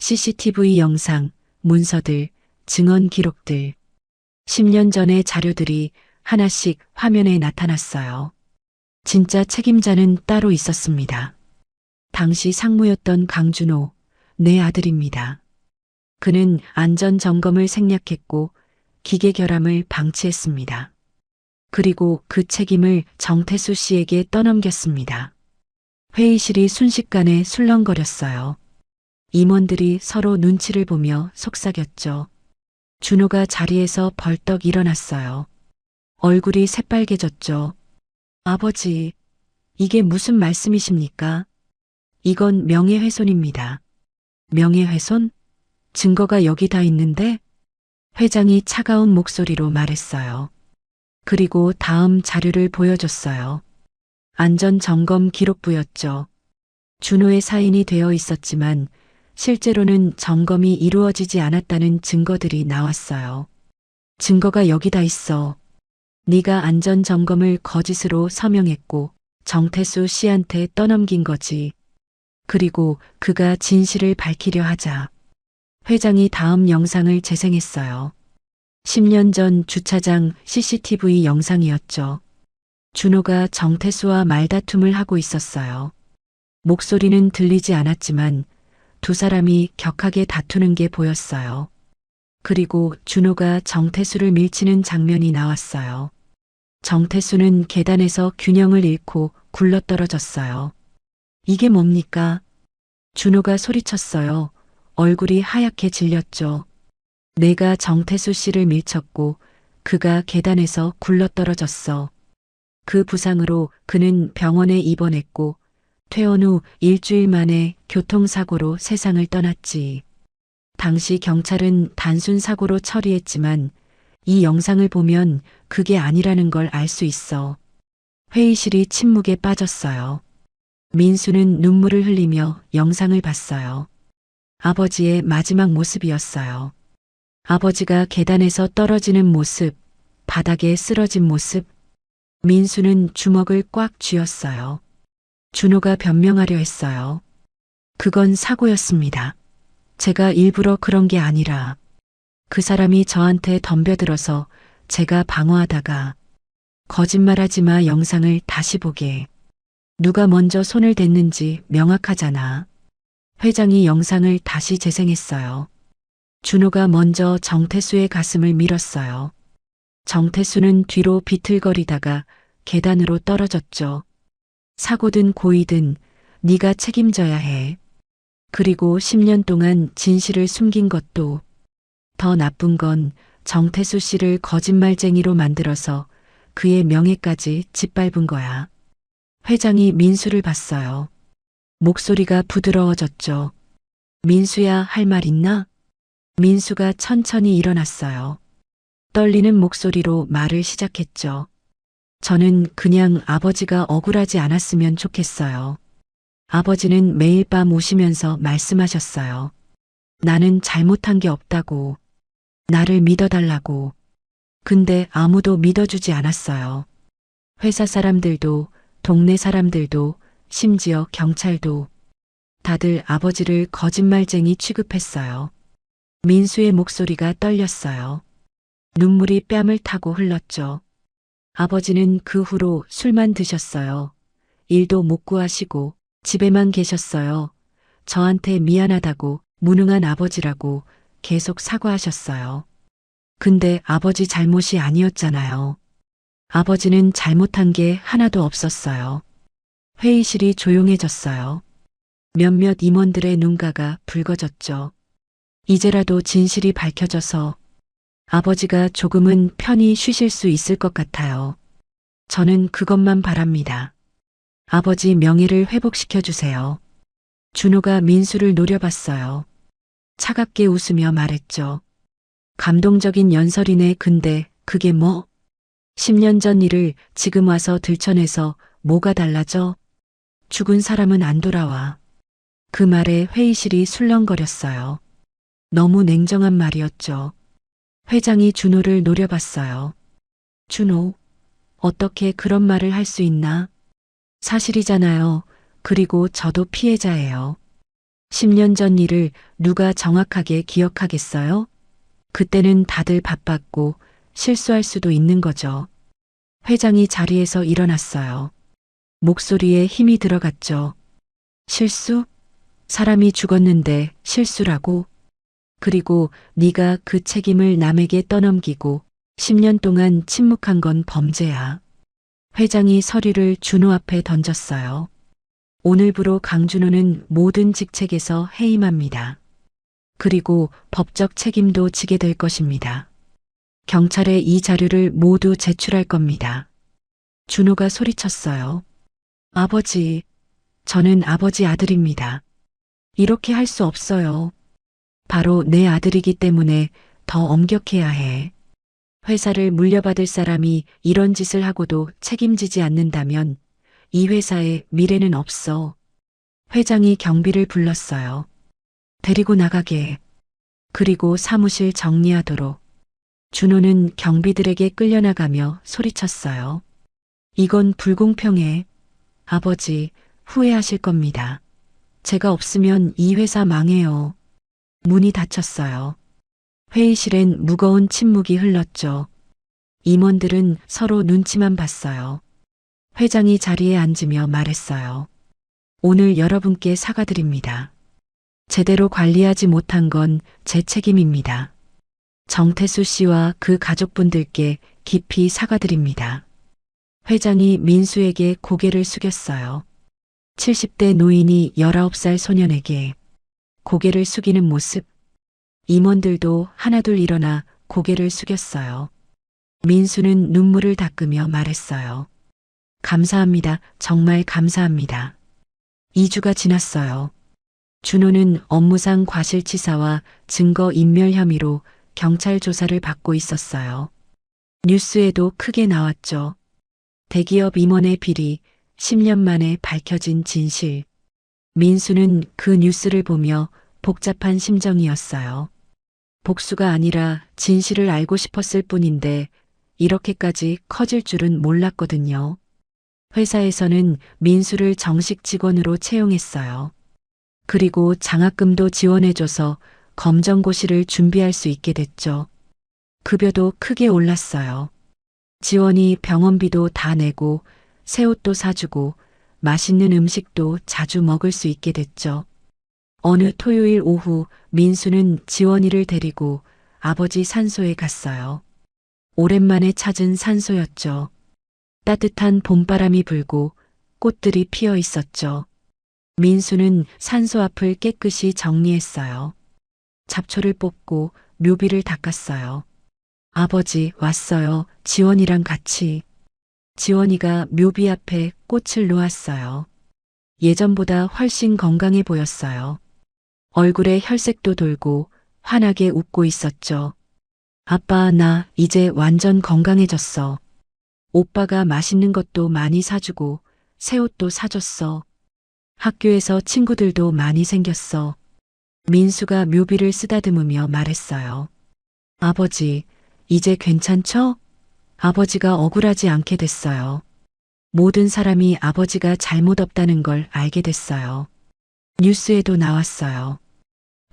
CCTV 영상, 문서들, 증언 기록들. 10년 전의 자료들이 하나씩 화면에 나타났어요. 진짜 책임자는 따로 있었습니다. 당시 상무였던 강준호, 내 아들입니다. 그는 안전 점검을 생략했고 기계 결함을 방치했습니다. 그리고 그 책임을 정태수 씨에게 떠넘겼습니다. 회의실이 순식간에 술렁거렸어요. 임원들이 서로 눈치를 보며 속삭였죠. 준호가 자리에서 벌떡 일어났어요. 얼굴이 새빨개졌죠. 아버지, 이게 무슨 말씀이십니까? 이건 명예훼손입니다. 명예훼손? 증거가 여기 다 있는데? 회장이 차가운 목소리로 말했어요. 그리고 다음 자료를 보여줬어요. 안전 점검 기록부였죠. 준호의 사인이 되어 있었지만 실제로는 점검이 이루어지지 않았다는 증거들이 나왔어요. 증거가 여기다 있어. 네가 안전점검을 거짓으로 서명했고 정태수 씨한테 떠넘긴 거지. 그리고 그가 진실을 밝히려 하자 회장이 다음 영상을 재생했어요. 10년 전 주차장 CCTV 영상이었죠. 준호가 정태수와 말다툼을 하고 있었어요. 목소리는 들리지 않았지만 두 사람이 격하게 다투는 게 보였어요. 그리고 준호가 정태수를 밀치는 장면이 나왔어요. 정태수는 계단에서 균형을 잃고 굴러떨어졌어요. 이게 뭡니까? 준호가 소리쳤어요. 얼굴이 하얗게 질렸죠. 내가 정태수 씨를 밀쳤고 그가 계단에서 굴러떨어졌어. 그 부상으로 그는 병원에 입원했고 퇴원 후 일주일 만에 교통사고로 세상을 떠났지. 당시 경찰은 단순 사고로 처리했지만 이 영상을 보면 그게 아니라는 걸 알 수 있어. 회의실이 침묵에 빠졌어요. 민수는 눈물을 흘리며 영상을 봤어요. 아버지의 마지막 모습이었어요. 아버지가 계단에서 떨어지는 모습, 바닥에 쓰러진 모습. 민수는 주먹을 꽉 쥐었어요. 준호가 변명하려 했어요. 그건 사고였습니다. 제가 일부러 그런 게 아니라 그 사람이 저한테 덤벼들어서 제가 방어하다가 거짓말하지 마 영상을 다시 보게. 누가 먼저 손을 댔는지 명확하잖아. 회장이 영상을 다시 재생했어요. 준호가 먼저 정태수의 가슴을 밀었어요. 정태수는 뒤로 비틀거리다가 계단으로 떨어졌죠. 사고든 고의든 네가 책임져야 해. 그리고 10년 동안 진실을 숨긴 것도 더 나쁜 건 정태수 씨를 거짓말쟁이로 만들어서 그의 명예까지 짓밟은 거야. 회장이 민수를 봤어요. 목소리가 부드러워졌죠. 민수야, 할 말 있나? 민수가 천천히 일어났어요. 떨리는 목소리로 말을 시작했죠. 저는 그냥 아버지가 억울하지 않았으면 좋겠어요. 아버지는 매일 밤 우시면서 말씀하셨어요. 나는 잘못한 게 없다고. 나를 믿어달라고. 근데 아무도 믿어주지 않았어요. 회사 사람들도, 동네 사람들도, 심지어 경찰도. 다들 아버지를 거짓말쟁이 취급했어요. 민수의 목소리가 떨렸어요. 눈물이 뺨을 타고 흘렀죠. 아버지는 그 후로 술만 드셨어요. 일도 못 구하시고 집에만 계셨어요. 저한테 미안하다고, 무능한 아버지라고 계속 사과하셨어요. 근데 아버지 잘못이 아니었잖아요. 아버지는 잘못한 게 하나도 없었어요. 회의실이 조용해졌어요. 몇몇 임원들의 눈가가 붉어졌죠. 이제라도 진실이 밝혀져서 아버지가 조금은 편히 쉬실 수 있을 것 같아요. 저는 그것만 바랍니다. 아버지 명예를 회복시켜 주세요. 준호가 민수를 노려봤어요. 차갑게 웃으며 말했죠. 감동적인 연설이네. 근데 그게 뭐? 10년 전 일을 지금 와서 들춰내서 뭐가 달라져? 죽은 사람은 안 돌아와. 그 말에 회의실이 술렁거렸어요. 너무 냉정한 말이었죠. 회장이 준호를 노려봤어요. 준호, 어떻게 그런 말을 할 수 있나? 사실이잖아요. 그리고 저도 피해자예요. 10년 전 일을 누가 정확하게 기억하겠어요? 그때는 다들 바빴고 실수할 수도 있는 거죠. 회장이 자리에서 일어났어요. 목소리에 힘이 들어갔죠. 실수? 사람이 죽었는데 실수라고? 그리고 네가 그 책임을 남에게 떠넘기고 10년 동안 침묵한 건 범죄야. 회장이 서류를 준호 앞에 던졌어요. 오늘부로 강준호는 모든 직책에서 해임합니다. 그리고 법적 책임도 지게 될 것입니다. 경찰에 이 자료를 모두 제출할 겁니다. 준호가 소리쳤어요. 아버지, 저는 아버지 아들입니다. 이렇게 할 수 없어요. 바로 내 아들이기 때문에 더 엄격해야 해. 회사를 물려받을 사람이 이런 짓을 하고도 책임지지 않는다면 이 회사에 미래는 없어. 회장이 경비를 불렀어요. 데리고 나가게. 그리고 사무실 정리하도록. 준호는 경비들에게 끌려나가며 소리쳤어요. 이건 불공평해. 아버지, 후회하실 겁니다. 제가 없으면 이 회사 망해요. 문이 닫혔어요. 회의실엔 무거운 침묵이 흘렀죠. 임원들은 서로 눈치만 봤어요. 회장이 자리에 앉으며 말했어요. 오늘 여러분께 사과드립니다. 제대로 관리하지 못한 건 제 책임입니다. 정태수 씨와 그 가족분들께 깊이 사과드립니다. 회장이 민수에게 고개를 숙였어요. 70대 노인이 19살 소년에게 고개를 숙이는 모습. 임원들도 하나둘 일어나 고개를 숙였어요. 민수는 눈물을 닦으며 말했어요. 감사합니다. 정말 감사합니다. 2주가 지났어요. 준호는 업무상 과실치사와 증거인멸 혐의로 경찰 조사를 받고 있었어요. 뉴스에도 크게 나왔죠. 대기업 임원의 비리, 10년 만에 밝혀진 진실. 민수는 그 뉴스를 보며 복잡한 심정이었어요. 복수가 아니라 진실을 알고 싶었을 뿐인데 이렇게까지 커질 줄은 몰랐거든요. 회사에서는 민수를 정식 직원으로 채용했어요. 그리고 장학금도 지원해줘서 검정고시를 준비할 수 있게 됐죠. 급여도 크게 올랐어요. 지원이 병원비도 다 내고 새 옷도 사주고 맛있는 음식도 자주 먹을 수 있게 됐죠. 어느 토요일 오후 민수는 지원이를 데리고 아버지 산소에 갔어요. 오랜만에 찾은 산소였죠. 따뜻한 봄바람이 불고 꽃들이 피어 있었죠. 민수는 산소 앞을 깨끗이 정리했어요. 잡초를 뽑고 묘비를 닦았어요. 아버지 왔어요. 지원이랑 같이. 지원이가 묘비 앞에 꽃을 놓았어요. 예전보다 훨씬 건강해 보였어요. 얼굴에 혈색도 돌고 환하게 웃고 있었죠. 아빠, 나 이제 완전 건강해졌어. 오빠가 맛있는 것도 많이 사주고 새 옷도 사줬어. 학교에서 친구들도 많이 생겼어. 민수가 묘비를 쓰다듬으며 말했어요. 아버지, 이제 괜찮죠? 아버지가 억울하지 않게 됐어요. 모든 사람이 아버지가 잘못 없다는 걸 알게 됐어요. 뉴스에도 나왔어요.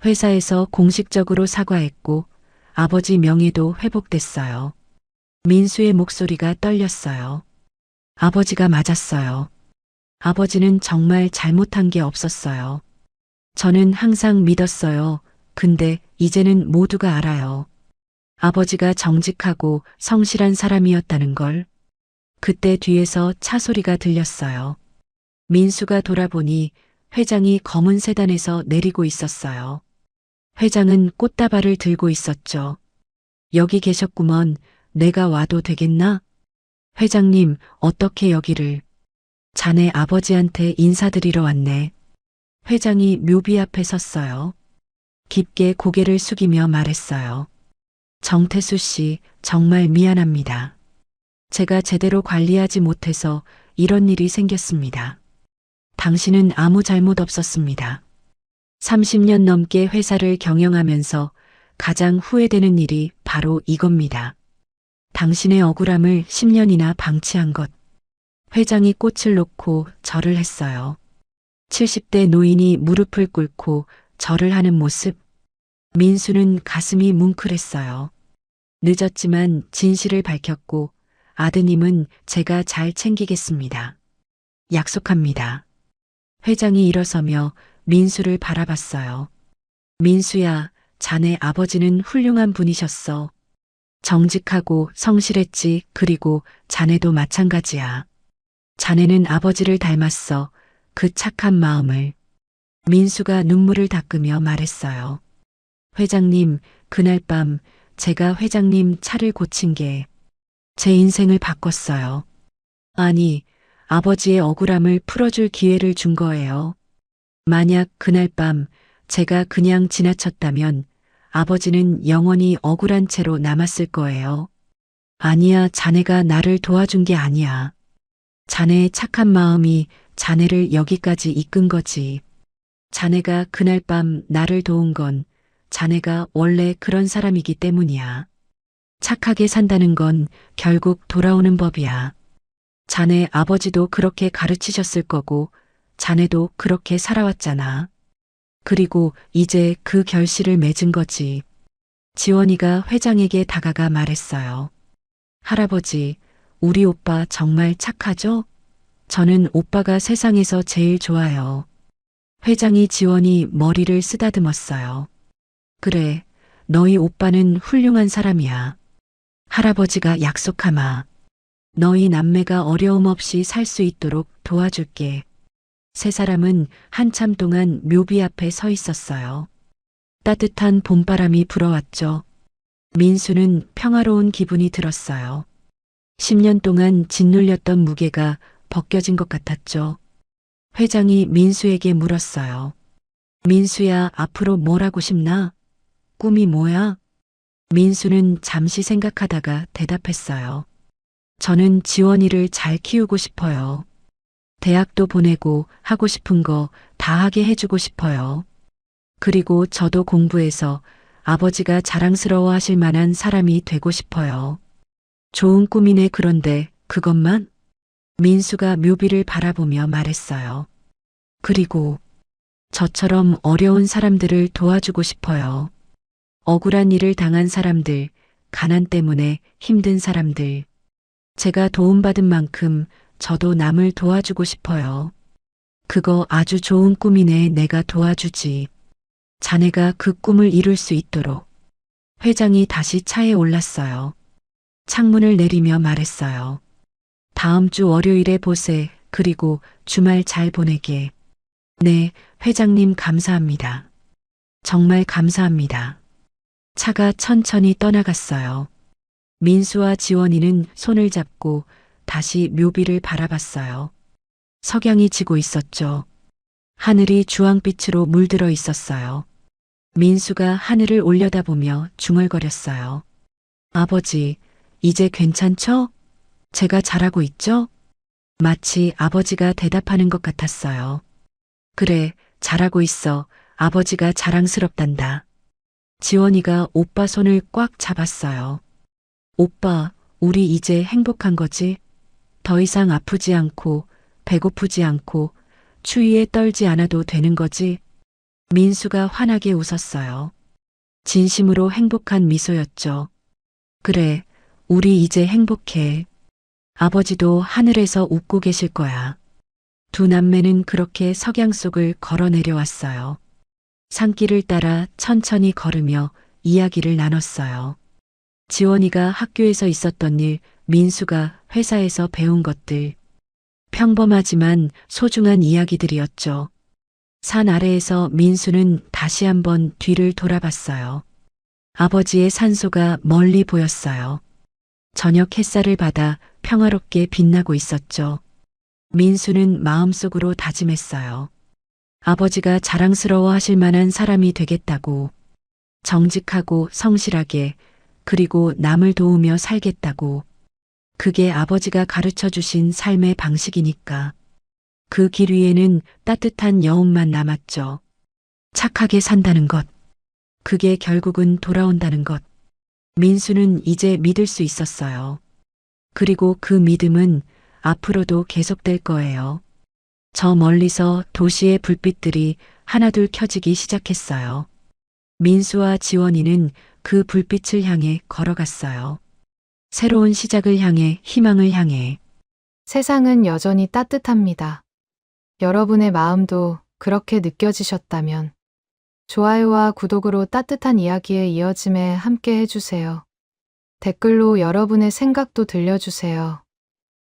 회사에서 공식적으로 사과했고 아버지 명예도 회복됐어요. 민수의 목소리가 떨렸어요. 아버지가 맞았어요. 아버지는 정말 잘못한 게 없었어요. 저는 항상 믿었어요. 근데 이제는 모두가 알아요. 아버지가 정직하고 성실한 사람이었다는 걸. 그때 뒤에서 차 소리가 들렸어요. 민수가 돌아보니 회장이 검은 세단에서 내리고 있었어요. 회장은 꽃다발을 들고 있었죠. 여기 계셨구먼. 내가 와도 되겠나? 회장님, 어떻게 여기를? 자네 아버지한테 인사드리러 왔네. 회장이 묘비 앞에 섰어요. 깊게 고개를 숙이며 말했어요. 정태수 씨, 정말 미안합니다. 제가 제대로 관리하지 못해서 이런 일이 생겼습니다. 당신은 아무 잘못 없었습니다. 30년 넘게 회사를 경영하면서 가장 후회되는 일이 바로 이겁니다. 당신의 억울함을 10년이나 방치한 것. 회장이 꽃을 놓고 절을 했어요. 70대 노인이 무릎을 꿇고 절을 하는 모습. 민수는 가슴이 뭉클했어요. 늦었지만 진실을 밝혔고 아드님은 제가 잘 챙기겠습니다. 약속합니다. 회장이 일어서며 민수를 바라봤어요. 민수야, 자네 아버지는 훌륭한 분이셨어. 정직하고 성실했지. 그리고 자네도 마찬가지야. 자네는 아버지를 닮았어. 그 착한 마음을. 민수가 눈물을 닦으며 말했어요. 회장님, 그날 밤 제가 회장님 차를 고친 게 제 인생을 바꿨어요. 아니, 아버지의 억울함을 풀어줄 기회를 준 거예요. 만약 그날 밤 제가 그냥 지나쳤다면 아버지는 영원히 억울한 채로 남았을 거예요. 아니야, 자네가 나를 도와준 게 아니야. 자네의 착한 마음이 자네를 여기까지 이끈 거지. 자네가 그날 밤 나를 도운 건 자네가 원래 그런 사람이기 때문이야. 착하게 산다는 건 결국 돌아오는 법이야. 자네 아버지도 그렇게 가르치셨을 거고 자네도 그렇게 살아왔잖아. 그리고 이제 그 결실을 맺은 거지. 지원이가 회장에게 다가가 말했어요. 할아버지, 우리 오빠 정말 착하죠? 저는 오빠가 세상에서 제일 좋아요. 회장이 지원이 머리를 쓰다듬었어요. 그래, 너희 오빠는 훌륭한 사람이야. 할아버지가 약속하마. 너희 남매가 어려움 없이 살 수 있도록 도와줄게. 세 사람은 한참 동안 묘비 앞에 서 있었어요. 따뜻한 봄바람이 불어왔죠. 민수는 평화로운 기분이 들었어요. 10년 동안 짓눌렸던 무게가 벗겨진 것 같았죠. 회장이 민수에게 물었어요. 민수야, 앞으로 뭘 하고 싶나? 꿈이 뭐야? 민수는 잠시 생각하다가 대답했어요. 저는 지원이를 잘 키우고 싶어요. 대학도 보내고 하고 싶은 거 다 하게 해주고 싶어요. 그리고 저도 공부해서 아버지가 자랑스러워 하실 만한 사람이 되고 싶어요. 좋은 꿈이네. 그런데 그것만? 민수가 묘비를 바라보며 말했어요. 그리고 저처럼 어려운 사람들을 도와주고 싶어요. 억울한 일을 당한 사람들, 가난 때문에 힘든 사람들. 제가 도움받은 만큼 저도 남을 도와주고 싶어요. 그거 아주 좋은 꿈이네. 내가 도와주지. 자네가 그 꿈을 이룰 수 있도록. 회장이 다시 차에 올랐어요. 창문을 내리며 말했어요. 다음 주 월요일에 보세. 그리고 주말 잘 보내게. 네, 회장님 감사합니다. 정말 감사합니다. 차가 천천히 떠나갔어요. 민수와 지원이는 손을 잡고 다시 묘비를 바라봤어요. 석양이 지고 있었죠. 하늘이 주황빛으로 물들어 있었어요. 민수가 하늘을 올려다보며 중얼거렸어요. 아버지, 이제 괜찮죠? 제가 잘하고 있죠? 마치 아버지가 대답하는 것 같았어요. 그래, 잘하고 있어. 아버지가 자랑스럽단다. 지원이가 오빠 손을 꽉 잡았어요. 오빠, 우리 이제 행복한 거지? 더 이상 아프지 않고 배고프지 않고 추위에 떨지 않아도 되는 거지? 민수가 환하게 웃었어요. 진심으로 행복한 미소였죠. 그래, 우리 이제 행복해. 아버지도 하늘에서 웃고 계실 거야. 두 남매는 그렇게 석양 속을 걸어 내려왔어요. 산길을 따라 천천히 걸으며 이야기를 나눴어요. 지원이가 학교에서 있었던 일, 민수가 회사에서 배운 것들. 평범하지만 소중한 이야기들이었죠. 산 아래에서 민수는 다시 한번 뒤를 돌아봤어요. 아버지의 산소가 멀리 보였어요. 저녁 햇살을 받아 평화롭게 빛나고 있었죠. 민수는 마음속으로 다짐했어요. 아버지가 자랑스러워 하실 만한 사람이 되겠다고. 정직하고 성실하게, 그리고 남을 도우며 살겠다고. 그게 아버지가 가르쳐 주신 삶의 방식이니까. 그 길 위에는 따뜻한 여운만 남았죠. 착하게 산다는 것. 그게 결국은 돌아온다는 것. 민수는 이제 믿을 수 있었어요. 그리고 그 믿음은 앞으로도 계속될 거예요. 저 멀리서 도시의 불빛들이 하나둘 켜지기 시작했어요. 민수와 지원이는 그 불빛을 향해 걸어갔어요. 새로운 시작을 향해, 희망을 향해. 세상은 여전히 따뜻합니다. 여러분의 마음도 그렇게 느껴지셨다면 좋아요와 구독으로 따뜻한 이야기의 이어짐에 함께 해주세요. 댓글로 여러분의 생각도 들려주세요.